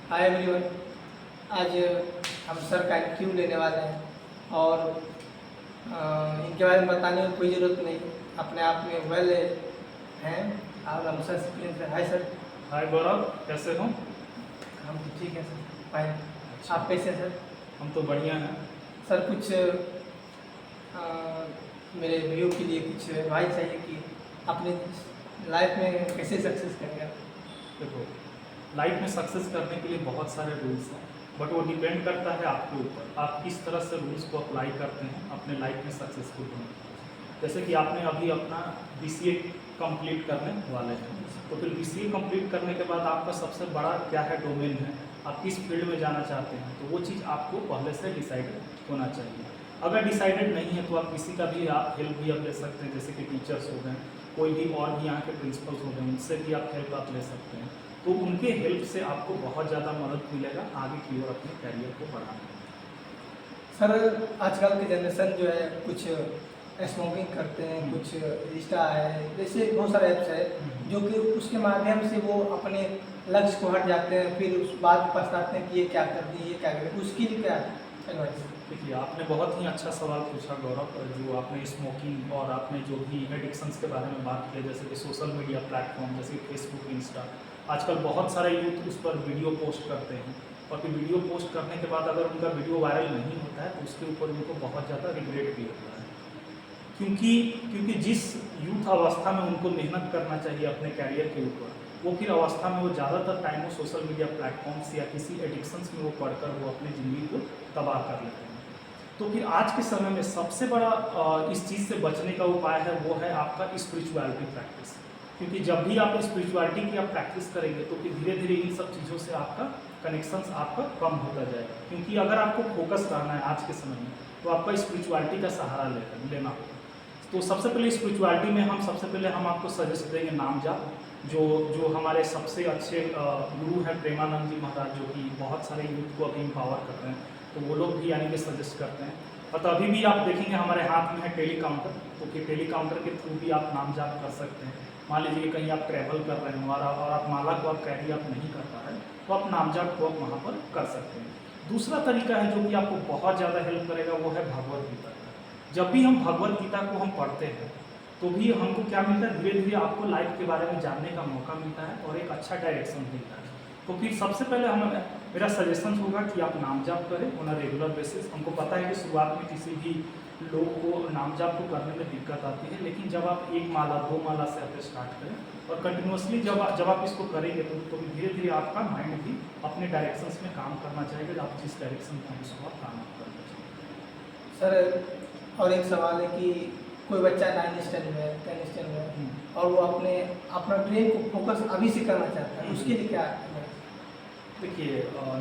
Hi everyone. आज हम sir का इंटरव्यू लेने वाले हैं और इनके बारे में बताने की कोई ज़रूरत नहीं, अपने आप में वेल हैं और हम सर एक्सपीरियंस है। Hi sir. हाय गौरव, कैसे हो? हम तो ठीक है सर, फाइन। अच्छा। आप कैसे हैं सर? हम तो बढ़िया हैं। सर कुछ मेरे व्यू के लिए कुछ एडवाइस चाहिए कि अपने लाइफ में कैसे सक्सेस करेंगे। देखो, लाइफ में सक्सेस करने के लिए बहुत सारे रूल्स हैं, बट वो डिपेंड करता है आपके ऊपर, आप किस तरह से रूल्स को अप्लाई करते हैं अपने लाइफ में सक्सेसफुल होने के लिए। जैसे कि आपने अभी अपना BCA कंप्लीट करने वाले हैं, तो फिर BCA कंप्लीट करने के बाद आपका सबसे बड़ा क्या है, डोमेन है, आप किस फील्ड में जाना चाहते हैं, तो वो चीज़ आपको पहले से डिसाइडेड होना चाहिए। अगर डिसाइडेड नहीं है तो आप किसी का भी आप हेल्प भी आप ले सकते हैं, जैसे कि टीचर्स हो गए, कोई भी और भी यहाँ के प्रिंसिपल्स हो गए, उनसे भी आप हेल्प आप ले सकते हैं। तो उनके हेल्प से आपको बहुत ज़्यादा मदद मिलेगा आगे की ओर अपने करियर को बढ़ाने में। सर आजकल की जनरेशन जो है कुछ स्मोकिंग करते हैं, कुछ इंस्टा है, जैसे बहुत सारे ऐप्स है जो कि उसके माध्यम से वो अपने लक्ष्य को हट जाते हैं, फिर उस बाद पछताते हैं कि ये क्या कर दी, ये क्या कर दी। उसके लिए क्या एडवाइस? देखिए, आपने बहुत ही अच्छा सवाल पूछा गौरव, जो आपने स्मोकिंग और आपने जो भी एडिक्शंस के बारे में बात की, जैसे कि सोशल मीडिया प्लेटफॉर्म जैसे फेसबुक, इंस्टा, आजकल बहुत सारे यूथ उस पर वीडियो पोस्ट करते हैं, और फिर वीडियो पोस्ट करने के बाद अगर उनका वीडियो वायरल नहीं होता है तो उसके ऊपर उनको बहुत ज़्यादा रिग्रेट भी होता है, क्योंकि जिस यूथ अवस्था में उनको मेहनत करना चाहिए अपने कैरियर के ऊपर, वो फिर अवस्था में वो ज़्यादातर टाइम वो सोशल मीडिया प्लेटफॉर्म्स या किसी एडिक्शंस में वो पढ़कर वो अपनी ज़िंदगी को तबाह कर लेते हैं। तो फिर आज के समय में सबसे बड़ा इस चीज़ से बचने का उपाय है, वो है आपका स्पिरिचुअलिटी प्रैक्टिस। क्योंकि जब भी आप स्पिरिचुअलिटी की आप प्रैक्टिस करेंगे तो फिर धीरे धीरे इन सब चीज़ों से आपका कनेक्शंस आपका कम होता जाएगा। क्योंकि अगर आपको फोकस करना है आज के समय में तो आपका स्पिरिचुअलिटी का सहारा लेना होगा। तो सबसे पहले स्पिरिचुअलिटी में हम आपको सजेस्ट देंगे नाम जाप, जो हमारे सबसे अच्छे गुरु हैं प्रेमानंद जी महाराज, जो कि बहुत सारे यूथ को अभी एम्पावर कर रहे हैं, तो वो लोग भी यानी कि सजेस्ट करते हैं। और तो अभी भी आप देखेंगे हमारे हाथ में है टेलीकाउंटर, तो फिर टेलीकाउंटर के थ्रू भी आप नाम जाप कर सकते हैं। मान लीजिए कहीं आप ट्रैवल कर रहे हैं और आप माला को आप कैरी आप नहीं कर पा रहे हैं, तो आप नाम जाप को आप वहाँ पर कर सकते हैं। दूसरा तरीका है जो कि आपको बहुत ज़्यादा हेल्प करेगा, वो है भगवद गीता। जब भी हम भगवद गीता को हम पढ़ते हैं तो भी हमको क्या मिलता है, धीरे धीरे आपको लाइफ के बारे में जानने का मौका मिलता है और एक अच्छा डायरेक्शन मिलता है। तो फिर सबसे पहले मेरा सजेशन होगा कि आप नाम जाप करें ऑन अ रेगुलर बेसिस। हमको पता है कि शुरुआत में किसी भी लोग को नाम जाप को करने में दिक्कत आती है, लेकिन जब आप 1 माला 2 माला से आप स्टार्ट करें और कंटिन्यूसली जब आप इसको करेंगे तो धीरे धीरे आपका माइंड भी अपने डायरेक्शंस में काम करना चाहेगा, आप जिस डायरेक्शन में उसको आप काम करना चाहिए। सर और एक सवाल है कि कोई बच्चा 9th स्टैंडर्ड में 10th स्टैंडर्ड में और वो अपना ड्रीम को फोकस अभी से करना चाहता है, उसके लिए क्या है? देखिए,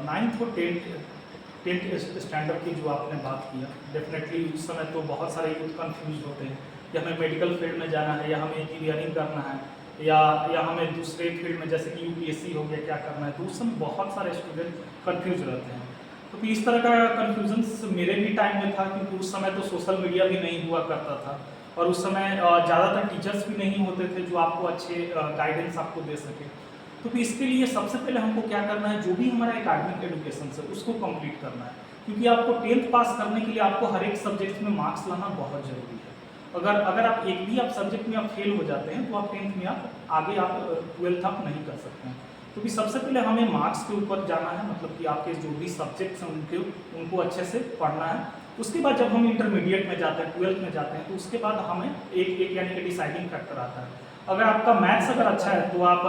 9th और 10th स्टैंडर्ड की जो आपने बात किया, डेफिनेटली उस समय तो बहुत सारे यूथ कंफ्यूज होते हैं कि हमें मेडिकल फील्ड में जाना है या हमें इंजीनियरिंग करना है या हमें दूसरे फील्ड में जैसे कि UPSC हो गया क्या करना है, तो उस समय बहुत सारे स्टूडेंट कंफ्यूज रहते हैं। तो फिर इस तरह का कन्फ्यूजन्स मेरे भी टाइम में था, क्योंकि उस समय तो सोशल मीडिया भी नहीं हुआ करता था और उस समय ज़्यादातर टीचर्स भी नहीं होते थे जो आपको अच्छे गाइडेंस आपको दे सके। तो फिर इसके लिए सबसे पहले हमको क्या करना है, जो भी हमारा एकेडमिक एजुकेशन है उसको कंप्लीट करना है, क्योंकि आपको 10th पास करने के लिए आपको हर एक सब्जेक्ट में मार्क्स लाना बहुत ज़रूरी है। अगर आप एक भी आप सब्जेक्ट में आप फेल हो जाते हैं तो आप 10th में आप आगे आप 12th आप नहीं कर सकते हैं। तो भी सबसे पहले हमें मार्क्स के ऊपर जाना है, मतलब कि आपके जो भी सब्जेक्ट्स हैं उनको अच्छे से पढ़ना है। उसके बाद जब हम इंटरमीडिएट में जाते हैं, 12th में जाते हैं, तो उसके बाद हमें एक यानी कि डिसाइडिंग फैक्टर आता है। अगर आपका मैथ्स अगर अच्छा है तो आप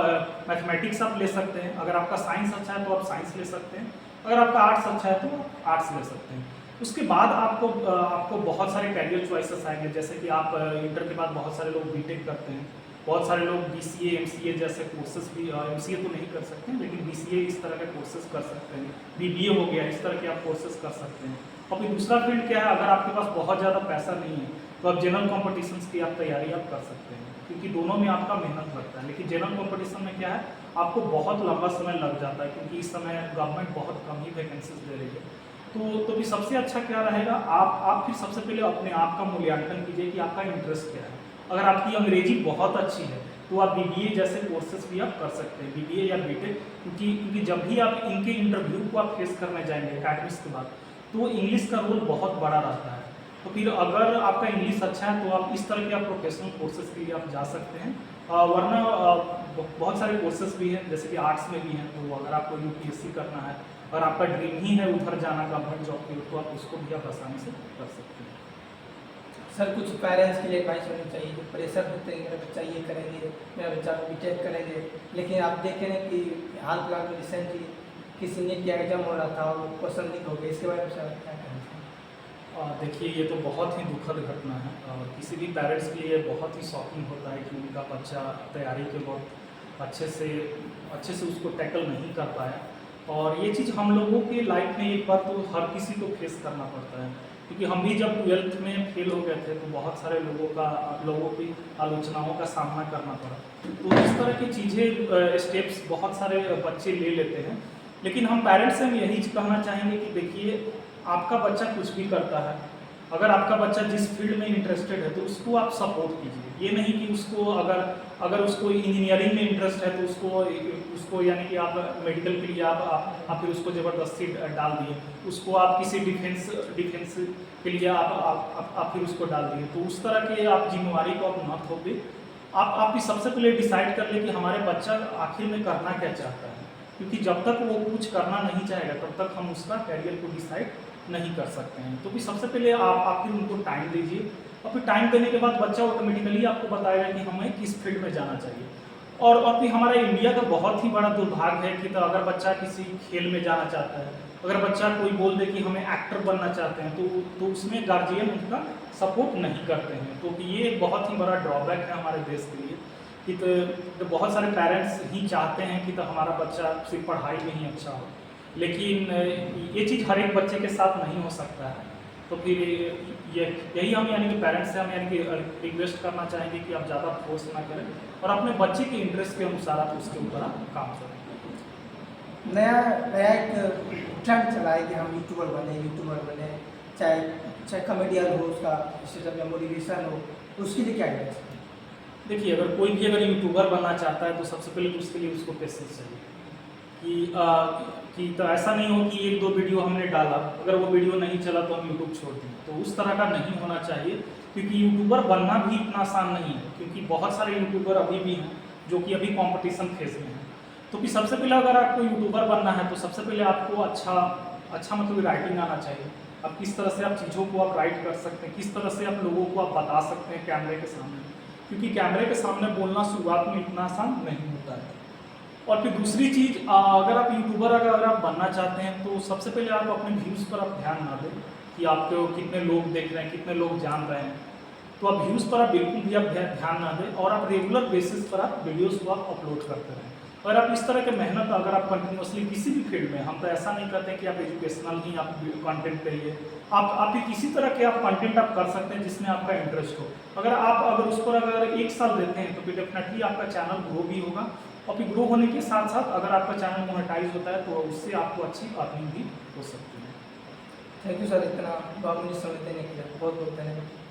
मैथमेटिक्स आप ले सकते हैं, अगर आपका साइंस अच्छा है तो आप साइंस ले सकते हैं, अगर आपका आर्ट्स अच्छा है तो आप आर्ट्स ले सकते हैं। उसके बाद आपको बहुत सारे कैरियर चॉइसेस आएंगे, जैसे कि आप इंटर के बाद बहुत सारे लोग BTech करते हैं, बहुत सारे लोग BCA MCA जैसे कोर्सेज भी, MCA तो नहीं कर सकते हैं लेकिन BCA इस तरह के कोर्सेज कर सकते हैं, BBA हो गया, इस तरह के आप कोर्सेज कर सकते हैं। और फिर दूसरा फील्ड क्या है, अगर आपके पास बहुत ज़्यादा पैसा नहीं है तो आप जनरल कॉम्पिटिशन्स की आप तैयारी आप कर सकते हैं, क्योंकि दोनों में आपका मेहनत लगता है। लेकिन जनरल कॉम्पिटिशन में क्या है, आपको बहुत लंबा समय लग जाता है, क्योंकि इस समय गवर्नमेंट बहुत कम ही वैकेंसीज दे रही है। तो फिर सबसे अच्छा क्या रहेगा, आप फिर सबसे पहले अपने आप का मूल्यांकन कीजिए कि आपका इंटरेस्ट क्या है। अगर आपकी अंग्रेजी बहुत अच्छी है तो आप BBA जैसे कोर्सेज भी आप कर सकते हैं, BBA या BTech, क्योंकि जब भी आप इनके इंटरव्यू को आप फेस करने जाएंगे एकेडमिक्स के बाद, तो इंग्लिश का रोल बहुत बड़ा रहता है। तो फिर अगर आपका इंग्लिश अच्छा है तो आप इस तरह के आप प्रोफेशनल कोर्सेज के लिए आप जा सकते हैं। वरना बहुत सारे कोर्सेज भी हैं, जैसे कि आर्ट्स में भी हैं, तो अगर आपको UPSC करना है और आपका ड्रीम ही है उधर जाना गवर्नमेंट जॉब के लिए, तो आप उसको भी आप आसानी से कर सकते हैं। सर कुछ पेरेंट्स के लिए एडवाइस होनी चाहिए, जो प्रेशर होते हैं मेरा बच्चा ये करेंगे, मेरा बच्चा BTech करेंगे, लेकिन आप देखें ना कि हाल फिलहाल में रिसेंटली किसी ने की एग्जाम हो रहा था और वो क्वेश्चन लीक हो गया, इसके बारे में सर क्या कहना चाहिए? देखिए, ये तो बहुत ही दुखद घटना है और किसी भी पेरेंट्स के लिए बहुत ही शॉकिंग होता है कि उनका बच्चा तैयारी के वक्त अच्छे से उसको टैकल नहीं कर पाया। और ये चीज़ हम लोगों के लाइफ में एक बार तो हर किसी को फेस करना पड़ता है, क्योंकि हम भी जब 12th में फेल हो गए थे तो बहुत सारे लोगों की आलोचनाओं का सामना करना पड़ा। तो इस तरह की चीज़ें स्टेप्स बहुत सारे बच्चे ले लेते हैं, लेकिन हम पेरेंट्स से हम यही कहना चाहेंगे कि देखिए, आपका बच्चा कुछ भी करता है, अगर आपका बच्चा जिस फील्ड में इंटरेस्टेड है तो उसको आप सपोर्ट कीजिए। ये नहीं कि उसको अगर उसको इंजीनियरिंग में इंटरेस्ट है तो उसको यानी कि आप मेडिकल के लिए आप फिर उसको ज़बरदस्ती डाल दिए, उसको आप किसी डिफेंस के लिए आप फिर उसको डाल दिए। तो उस तरह के आप जिम्मेवारी को आप न थोपे। आप भी सबसे पहले डिसाइड कर ले कि हमारे बच्चा आखिर में करना क्या चाहता है, क्योंकि जब तक वो कुछ करना नहीं चाहेगा तब तक हम उसका कैरियर को डिसाइड नहीं कर सकते हैं। तो भी सबसे पहले आप फिर उनको टाइम दीजिए, और फिर टाइम देने के बाद बच्चा ऑटोमेटिकली आपको बताएगा कि हमें किस फील्ड में जाना चाहिए। और फिर हमारा इंडिया का बहुत ही बड़ा दुर्भाग्य है कि तो अगर बच्चा किसी खेल में जाना चाहता है, अगर बच्चा कोई बोल दे कि हमें एक्टर बनना चाहते हैं, तो उसमें गार्जियन उनका सपोर्ट नहीं करते हैं। तो ये एक बहुत ही बड़ा ड्रॉबैक है हमारे देश के लिए कि तो बहुत सारे पेरेंट्स ही चाहते हैं कि तो हमारा बच्चा सिर्फ पढ़ाई में ही अच्छा हो, लेकिन ये चीज़ हर एक बच्चे के साथ नहीं हो सकता है। तो फिर यही हम यानी कि पेरेंट्स से हम यानी कि रिक्वेस्ट करना चाहेंगे कि आप ज़्यादा फोर्स ना करें और अपने बच्चे के इंटरेस्ट के अनुसार आप उसके ऊपर आप काम करें। नया एक ट्रेंड चला है कि हम यूट्यूबर बने, चाहे कॉमेडियन हो, उसका स्टेटअप या मोटिवेशन हो, उसके लिए क्या एडवाइस? देखिए, अगर कोई भी यूट्यूबर बनना चाहता है तो सबसे पहले तो उसके लिए उसको पेशेंस चाहिए कि तो ऐसा नहीं हो कि 1-2 वीडियो हमने डाला, अगर वो वीडियो नहीं चला तो हम यूट्यूब छोड़ दें। तो उस तरह का नहीं होना चाहिए, क्योंकि यूट्यूबर बनना भी इतना आसान नहीं है, क्योंकि बहुत सारे यूट्यूबर अभी भी हैं जो कि अभी कंपटीशन फेज में हैं। तो कि सबसे पहले अगर आपको यूट्यूबर बनना है तो सबसे पहले आपको अच्छा मतलब राइटिंग आना चाहिए। अब किस तरह से आप चीज़ों को आप राइट कर सकते हैं, किस तरह से आप लोगों को आप बता सकते हैं कैमरे के सामने, क्योंकि कैमरे के सामने बोलना शुरुआत में इतना आसान नहीं होता है। और फिर दूसरी चीज़, अगर आप यूट्यूबर अगर आप बनना चाहते हैं तो सबसे पहले आप अपने व्यूज़ पर आप ध्यान ना दें कि आपको कितने लोग देख रहे हैं, कितने लोग जान रहे हैं। तो आप व्यूज़ पर आप बिल्कुल भी आप ध्यान ना दें और आप रेगुलर बेसिस पर आप वीडियोज़ को आप अपलोड करते रहें। और आप इस तरह के मेहनत अगर आप कंटिन्यूसली किसी भी फील्ड में, हम तो ऐसा नहीं करते कि आप एजुकेशनल ही आप कंटेंट करिए, आप भी किसी तरह के आप कंटेंट आप कर सकते हैं जिसमें आपका इंटरेस्ट हो। अगर उस पर अगर 1 साल देते हैं तो फिर डेफिनेटली आपका चैनल ग्रो भी होगा, और फिर ग्रो होने के साथ साथ अगर आपका चैनल मोनेटाइज होता है तो उससे आपको अच्छी अर्निंग भी हो सकती है। थैंक यू सर, इतना 2 मिनट समय देने के लिए बहुत बहुत धन्यवाद।